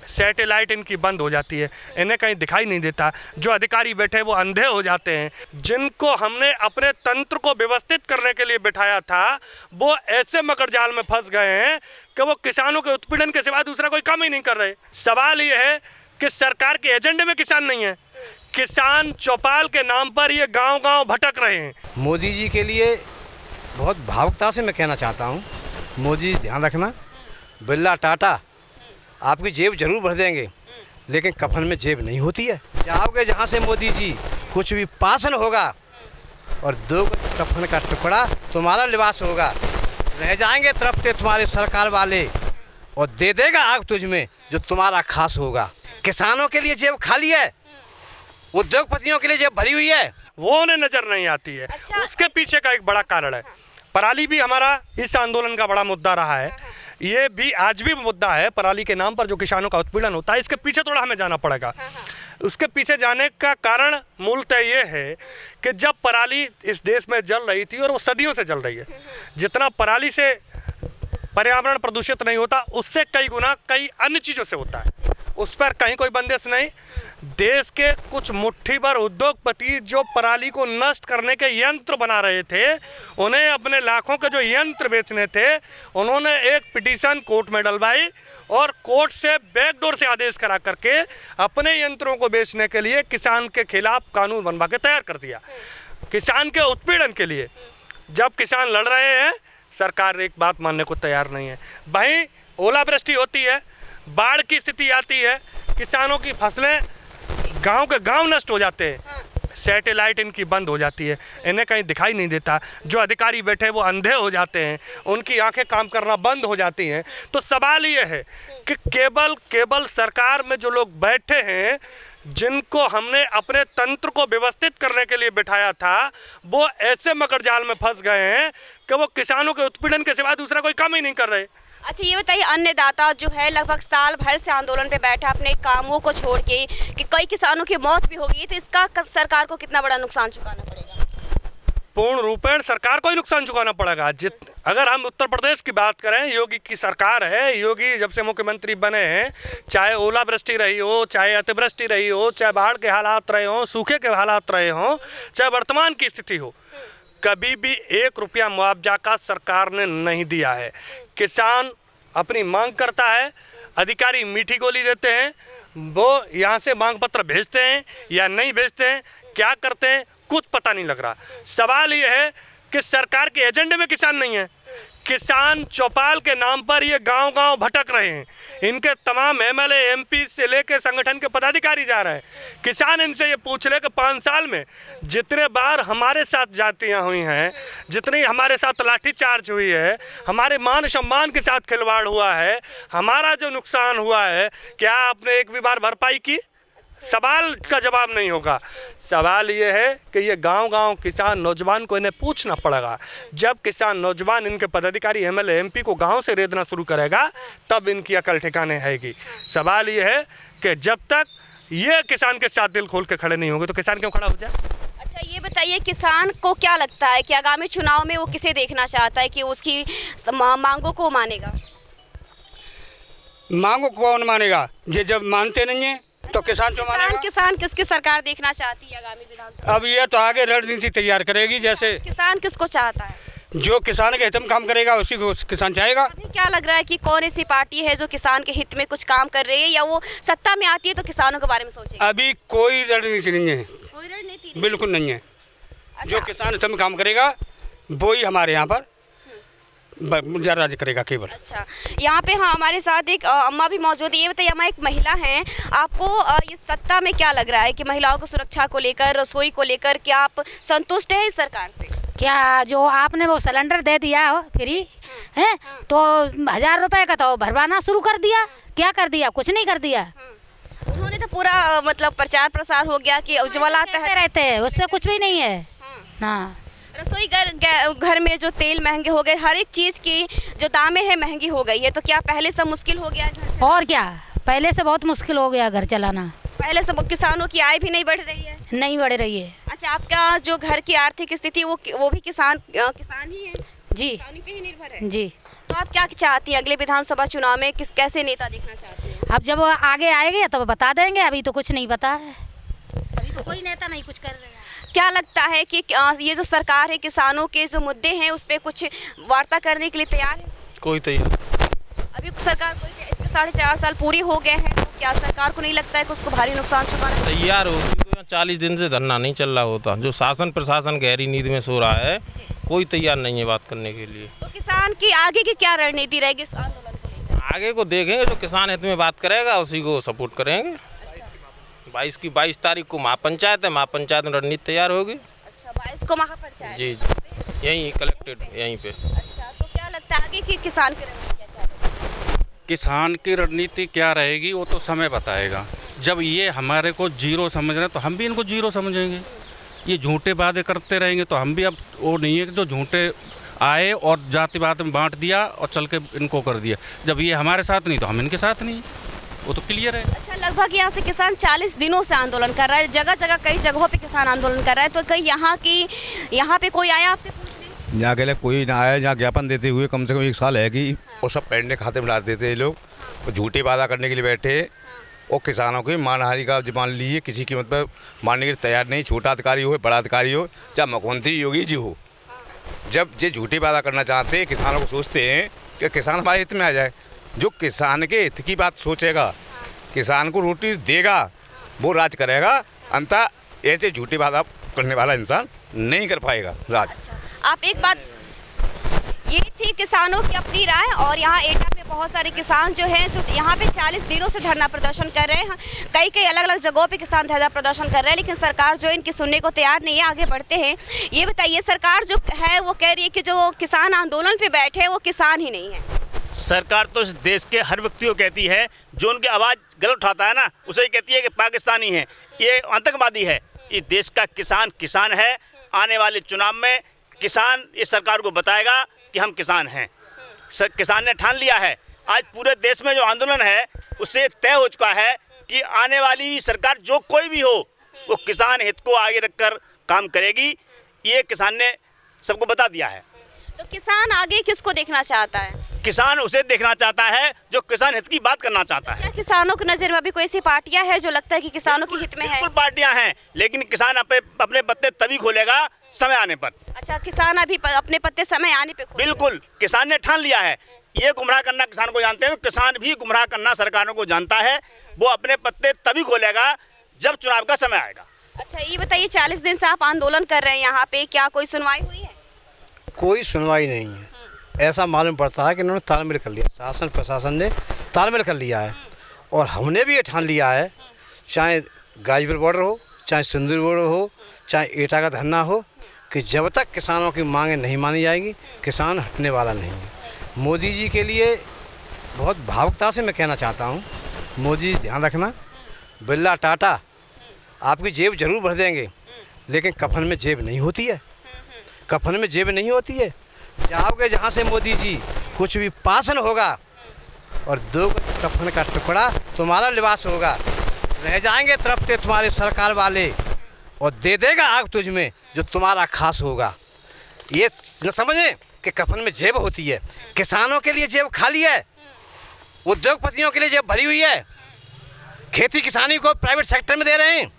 Satellite इनकी बंद हो जाती है, इन्हें कहीं दिखाई नहीं देता। जो अधिकारी बैठे वो अंधे हो जाते हैं। जिनको हमने अपने तंत्र को व्यवस्थित करने के लिए बिठाया था वो ऐसे मकर जाल में फंस गए हैं कि वो किसानों के उत्पीड़न के सिवा दूसरा कोई काम ही नहीं कर रहे। सवाल ये है कि सरकार के एजेंडे में किसान नहीं है। किसान चौपाल के नाम पर ये गांव-गांव भटक रहे हैं। मोदी जी के लिए बहुत भावुकता से मैं कहना चाहता हूँ, मोदी जी ध्यान रखना, बिरला टाटा आपकी जेब जरूर भर देंगे लेकिन कफन में जेब नहीं होती है। जाओगे जहाँ से मोदी जी कुछ भी पास न होगा और दो कफन का टुकड़ा तुम्हारा लिबास होगा। रह जाएंगे तरफते तुम्हारे सरकार वाले और दे देगा आग तुझ में जो तुम्हारा खास होगा। किसानों के लिए जेब खाली है, उद्योगपतियों के लिए जेब भरी हुई है, वो उन्हें नजर नहीं आती है। उसके पीछे का एक बड़ा कारण है, पराली भी हमारा इस आंदोलन का बड़ा मुद्दा रहा है। ये भी आज भी मुद्दा है। पराली के नाम पर जो किसानों का उत्पीड़न होता है, इसके पीछे थोड़ा हमें जाना पड़ेगा। उसके पीछे जाने का कारण मूलतः ये है कि जब पराली इस देश में जल रही थी और वो सदियों से जल रही है, जितना पराली से पर्यावरण प्रदूषित नहीं होता उससे कई गुना कई अन्य चीज़ों से होता है। उस पर कहीं कोई बंदिश नहीं। देश के कुछ मुट्ठी भर उद्योगपति जो पराली को नष्ट करने के यंत्र बना रहे थे, उन्हें अपने लाखों के जो यंत्र बेचने थे, उन्होंने एक पिटीशन कोर्ट में डलवाई और कोर्ट से बैकडोर से आदेश करा करके अपने यंत्रों को बेचने के लिए किसान के खिलाफ कानून बनवा के तैयार कर दिया। किसान के उत्पीड़न के लिए जब किसान लड़ रहे हैं, सरकार एक बात मानने को तैयार नहीं है। वहीं ओलावृष्टि होती है, बाढ़ की स्थिति आती है, किसानों की फसलें गांव के गांव नष्ट हो जाते हैं, सैटेलाइट इनकी बंद हो जाती है, इन्हें कहीं दिखाई नहीं देता। जो अधिकारी बैठे वो अंधे हो जाते हैं, उनकी आंखें काम करना बंद हो जाती हैं। तो सवाल ये है कि केवल सरकार में जो लोग बैठे हैं, जिनको हमने अपने तंत्र को व्यवस्थित करने के लिए बिठाया था, वो ऐसे मकर जाल में फंस गए हैं कि वो किसानों के उत्पीड़न के सिवा दूसरा कोई काम ही नहीं कर रहे। अच्छा, ये बताइए, अन्नदाता जो है लगभग साल भर से आंदोलन पे बैठा अपने कामों को छोड़ के, कि कई किसानों की मौत भी हो गई, तो इसका सरकार को कितना बड़ा नुकसान चुकाना पड़ेगा? पूर्ण रूपेण सरकार को ही नुकसान चुकाना पड़ेगा। अगर हम उत्तर प्रदेश की बात करें, योगी की सरकार है, योगी जब से मुख्यमंत्री बने हैं, चाहे ओलावृष्टि रही हो, चाहे अतिवृष्टि रही हो, चाहे बाढ़ के हालात रहे हों, सूखे के हालात रहे हों, चाहे वर्तमान की स्थिति हो, कभी भी 1 रुपया मुआवजा का सरकार ने नहीं दिया है। किसान अपनी मांग करता है, अधिकारी मीठी गोली देते हैं, वो यहाँ से मांग पत्र भेजते हैं या नहीं भेजते हैं, क्या करते हैं कुछ पता नहीं लग रहा। सवाल ये है कि सरकार के एजेंडे में किसान नहीं है। किसान चौपाल के नाम पर ये गांव-गांव भटक रहे हैं। इनके तमाम एमएलए एमपी से लेकर संगठन के पदाधिकारी जा रहे हैं। किसान इनसे ये पूछ ले कि 5 साल में जितने बार हमारे साथ जातियाँ हुई हैं, जितनी हमारे साथ लाठीचार्ज हुई है, हमारे मान सम्मान के साथ खिलवाड़ हुआ है, हमारा जो नुकसान हुआ है, क्या आपने एक भी बार भरपाई की? सवाल का जवाब नहीं होगा। सवाल ये है कि ये गांव-गांव किसान नौजवान को इन्हें पूछना पड़ेगा। जब किसान नौजवान इनके पदाधिकारी एमएलए एमपी को गांव से रेदना शुरू करेगा, तब इनकी अकल ठिकाने आएगी। सवाल ये है कि जब तक ये किसान के साथ दिल खोल के खड़े नहीं होंगे तो किसान क्यों खड़ा हो जाए? अच्छा, ये बताइए, किसान को क्या लगता है कि आगामी चुनाव में वो किसे देखना चाहता है कि उसकी मांगों को मानेगा? मांगों को कौन मानेगा? ये जब मानते नहीं है तो किसान क्यों मानेगा? किसान किसकी सरकार देखना चाहती है आगामी विधानसभा? अब ये तो आगे रणनीति तैयार करेगी। जैसे किसान किसको चाहता है? जो किसान के हित में काम करेगा उसी को किसान चाहेगा। अभी क्या लग रहा है कि कौन ऐसी पार्टी है जो किसान के हित में कुछ काम कर रही है, या वो सत्ता में आती है तो किसानों के बारे में सोचेगी? अभी कोई रणनीति नहीं है, कोई रणनीति नहीं, बिल्कुल नहीं है। अच्छा। जो किसान हित में काम करेगा वो ही हमारे यहाँ पर राज्य करेगा केवल। अच्छा, यहाँ पे हाँ हमारे साथ एक अम्मा भी मौजूद है। ये बताइए अम्मा, एक महिला हैं, आपको ये सत्ता में क्या लग रहा है कि महिलाओं को सुरक्षा को लेकर, रसोई को लेकर, क्या आप संतुष्ट हैं इस सरकार से? क्या जो आपने वो सिलेंडर दे दिया हो फ्री है, तो 1000 रुपए का तो भरवाना शुरू कर दिया, क्या कर दिया? कुछ नहीं कर दिया। उन्होंने तो पूरा मतलब प्रचार प्रसार हो गया कि उज्ज्वला रहते हैं, उससे कुछ भी नहीं है। हाँ, रसोई घर में जो तेल महंगे हो गए, हर एक चीज़ की जो दामें हैं महंगी हो गई है, तो क्या पहले से मुश्किल हो गया है घर चलाना? और क्या, पहले से बहुत मुश्किल हो गया घर चलाना। पहले से किसानों की आय भी नहीं बढ़ रही है? नहीं बढ़ रही है। अच्छा, आपका जो घर की आर्थिक स्थिति वो भी किसान ही है? जी, किसानी पे ही निर्भर है जी। तो आप क्या चाहती हैं अगले विधानसभा चुनाव में कैसे नेता देखना चाहती हैं? अब जब वो आगे आएंगे तब बता देंगे, अभी तो कुछ नहीं पता है, अभी तो कोई नेता नहीं कुछ कर रहा है। क्या लगता है कि ये जो सरकार है किसानों के जो मुद्दे हैं उस पर कुछ वार्ता करने के लिए तैयार है? कोई तैयार अभी सरकार को 4.5 साल पूरी हो गए हैं, तो क्या सरकार को नहीं लगता है कि उसको भारी नुकसान चुकाना तैयार होती तो यहाँ 40 दिन से धरना नहीं चल रहा होता। जो शासन प्रशासन गहरी नींद में सो रहा है, कोई तैयार नहीं है बात करने के लिए। तो किसान की आगे की क्या रणनीति रहेगी इस आंदोलन को लेकर? आगे को देखेंगे, जो किसान हित में बात करेगा उसी को सपोर्ट करेंगे। 22 तारीख को महापंचायत है, महापंचायत में रणनीति तैयार होगी। अच्छा, 22 को महापंचायत? जी जी, यहीं कलेक्टेड यहीं पे। अच्छा, तो क्या लगता है आगे की किसान की रणनीति क्या रहेगी? किसान की रणनीति क्या रहेगी वो तो समय बताएगा। जब ये हमारे को जीरो समझ रहे हैं तो हम भी इनको जीरो समझेंगे। ये झूठे वादे करते रहेंगे तो हम भी, अब वो नहीं है कि जो झूठे आए और जातिवाद में बांट दिया और चल के इनको कर दिया। जब ये हमारे साथ नहीं तो हम इनके साथ नहीं, वो तो क्लियर है। अच्छा, लगभग यहाँ से किसान 40 दिनों से आंदोलन कर रहा है, जगह जगह कई जगहों पे किसान आंदोलन कर रहा है, तो कहीं यहाँ पे कोई आया आपसे पूछने? यहाँ के लिए कोई ना आया, जहाँ ज्ञापन देते हुए कम से कम 1 साल है कि वो सब पेड़ खाते में डाल देते हैं लोग, वो झूठे वादा करने के लिए बैठे। और किसानों की मानहानि का मान लीजिए, किसी कीमत पर मानने के लिए तैयार नहीं, छोटा अधिकारी हो बड़ा अधिकारी हो, चाहे मुख्यमंत्री योगी जी हो। जब ये झूठी वादा करना चाहते हैं, किसानों को सोचते हैं कि किसान हमारे हित में आ जाए। जो किसान के हित की बात सोचेगा, किसान को रोटी देगा, वो राज करेगा। अंततः ऐसे झूठी वादा करने वाला इंसान नहीं कर पाएगा राज। आप एक बात, ये थी किसानों की अपनी राय। और यहाँ एटा में बहुत सारे किसान जो हैं जो यहाँ पे 40 दिनों से धरना प्रदर्शन कर रहे हैं। कई अलग अलग जगहों पे किसान धरना प्रदर्शन कर रहे हैं, लेकिन सरकार जो इनकी सुनने को तैयार नहीं है। आगे बढ़ते हैं, ये बताइए, सरकार जो है वो कह रही है कि जो किसान आंदोलन पे बैठे हैं वो किसान ही नहीं है। सरकार तो इस देश के हर व्यक्ति को कहती है, जो उनकी आवाज़ गलत उठाता है ना, उसे ही कहती है कि पाकिस्तानी है, ये आतंकवादी है। ये देश का किसान किसान है। आने वाले चुनाव में किसान इस सरकार को बताएगा कि हम किसान हैं। किसान ने ठान लिया है। आज पूरे देश में जो आंदोलन है उससे तय हो चुका है कि आने वाली सरकार जो कोई भी हो वो किसान हित को आगे रखकर काम करेगी। ये किसान ने सबको बता दिया है। तो किसान आगे किसको देखना चाहता है? किसान उसे देखना चाहता है जो किसान हित की बात करना चाहता है। क्या किसानों की नज़र में अभी कोई ऐसी पार्टियां हैं जो लगता है कि किसानों के हित में है? बिल्कुल पार्टियां हैं, लेकिन किसान अपने पत्ते तभी खोलेगा समय आने पर। अच्छा, किसान अभी अपने पत्ते समय आने पे खोलेगा। बिल्कुल, किसान ने ठान लिया है। ये गुमराह करना किसान को जानते हैं, तो किसान भी गुमराह करना सरकारों को जानता है। वो अपने पत्ते तभी खोलेगा जब चुनाव का समय आएगा। अच्छा, ये बताइए, 40 दिन से आप आंदोलन कर रहे हैं यहाँ पे, क्या कोई सुनवाई हुई है? कोई सुनवाई नहीं है। ऐसा मालूम पड़ता है कि इन्होंने तालमेल कर लिया, शासन प्रशासन ने तालमेल कर लिया है। और हमने भी ये ठान लिया है, चाहे गाजीपुर बॉर्डर हो, चाहे सिंदूर बॉर्डर हो, चाहे एटा का धरना हो, कि जब तक किसानों की मांगें नहीं मानी जाएगी, किसान हटने वाला नहीं है। मोदी जी के लिए बहुत भावुकता से मैं कहना चाहता हूँ, मोदी जी ध्यान रखना, बिरला टाटा आपकी जेब जरूर भर देंगे, लेकिन कफन में जेब नहीं होती है। कफन में जेब नहीं होती है। जाओगे जहाँ से मोदी जी, कुछ भी पासन होगा और 2 कफन का टुकड़ा तुम्हारा लिबास होगा। रह जाएंगे तरफते तुम्हारे सरकार वाले और दे देगा आग तुझ में जो तुम्हारा खास होगा। ये न समझें कि कफन में जेब होती है। किसानों के लिए जेब खाली है, उद्योगपतियों के लिए जेब भरी हुई है। खेती किसानी को प्राइवेट सेक्टर में दे रहे हैं,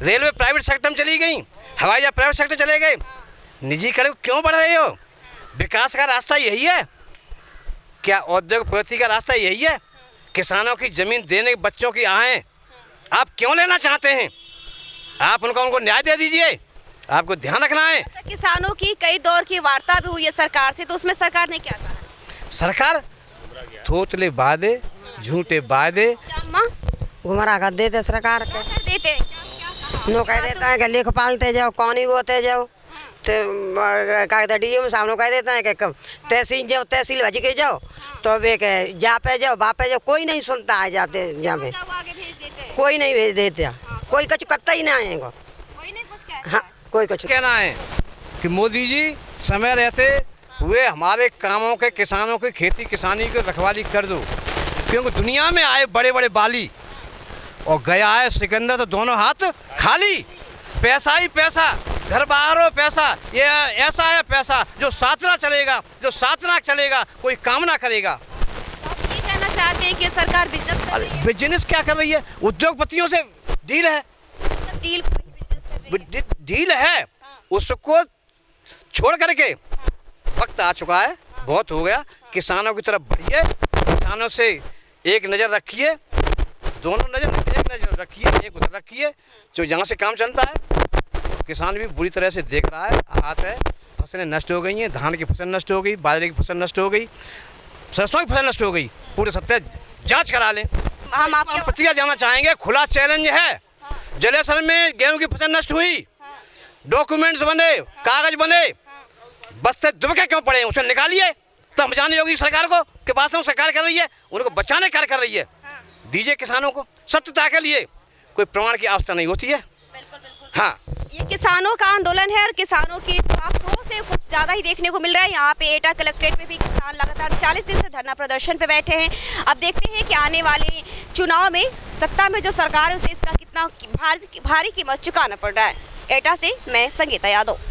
रेलवे प्राइवेट सेक्टर में चली गई, हवाई जहाज प्राइवेट सेक्टर चले गए। निजीकरण को क्यों बढ़ रहे हो? विकास का रास्ता यही है क्या? औद्योगिक प्रगति का रास्ता यही है? किसानों की ज़मीन देने, बच्चों की आहें आप क्यों लेना चाहते हैं? आप उनको न्याय दे दीजिए, आपको ध्यान रखना है। अच्छा, किसानों की कई दौर की वार्ता भी हुई है सरकार से, तो उसमें सरकार ने क्या कहा? सरकार थोतले वादे, झूठे वादे, गुमराह कर देते सरकार के, देते नो कह देता है कि लेखपाल ते जाओ, कौनी गोते जाओ, तो कहते डीएम सामने कह देता है कि तहसील जाओ, तहसील भज के जाओ, तो वे के जा पे जाओ, बापे जाओ, कोई नहीं सुनता है। जाते जहाँ पे कोई नहीं भेज देते, कोई कुछ करता ही ना आएगा, कोई नहीं कुछ कहता। हाँ, कोई कुछ कहना है कि मोदी जी समय रहते हुए हमारे कामों के, किसानों की खेती किसानी की रखवाली कर दो, क्योंकि दुनिया में आए बड़े बड़े बाली और गया है सिकंदर तो दोनों हाथ खाली। पैसा ही पैसा, घर बाहर हो पैसा, ये ऐसा है पैसा जो सातना चलेगा, जो सातना चलेगा, कोई काम ना करेगा। आप ये कहना चाहते हैं कि सरकार बिजनेस कर रही है? बिजनेस क्या कर रही है? उद्योगपतियों से डील है, मतलब डील कोई बिजनेस कर रही है? डील है, उसको छोड़ करके वक्त आ चुका है, बहुत हो गया। किसानों की तरफ बढ़िए, किसानों से एक नज़र रखिए, दोनों नज़र, एक नज़र रखिए, एक उधर रखिए, जो यहाँ से काम चलता है। किसान भी बुरी तरह से देख रहा है, हाथ है, फसलें नष्ट हो गई हैं, धान की फसल नष्ट हो गई, बाजरे की फसल नष्ट हो गई, सरसों की फसल नष्ट हो गई। पूरे सत्य जांच करा लें। हम आपके प्रतिक्रिया जानना चाहेंगे, खुला चैलेंज है। जलेसर में गेहूं की फसल नष्ट हुई, डॉक्यूमेंट्स बने, कागज बने, बस्ते दुबके क्यों पड़े, उसे निकालिए, तब हम जाने योगी सरकार को कि वास्तव में सरकार कर रही है, उनको बचाने कार्य कर रही है। दीजिए किसानों को सत्यता के लिए, कोई प्रमाण की आवश्यकता नहीं होती है। बिल्कुल बिल्कुल। हाँ, ये किसानों का आंदोलन है और किसानों की आक्रोश से कुछ ज़्यादा ही देखने को मिल रहा है। यहाँ पे एटा कलेक्ट्रेट में भी किसान लगातार 40 दिन से धरना प्रदर्शन पे बैठे हैं। अब देखते हैं कि आने वाले चुनाव में सत्ता में जो सरकार है उसे इसका कितना भारी कीमत चुकाना पड़ रहा है। एटा से मैं संगीता यादव।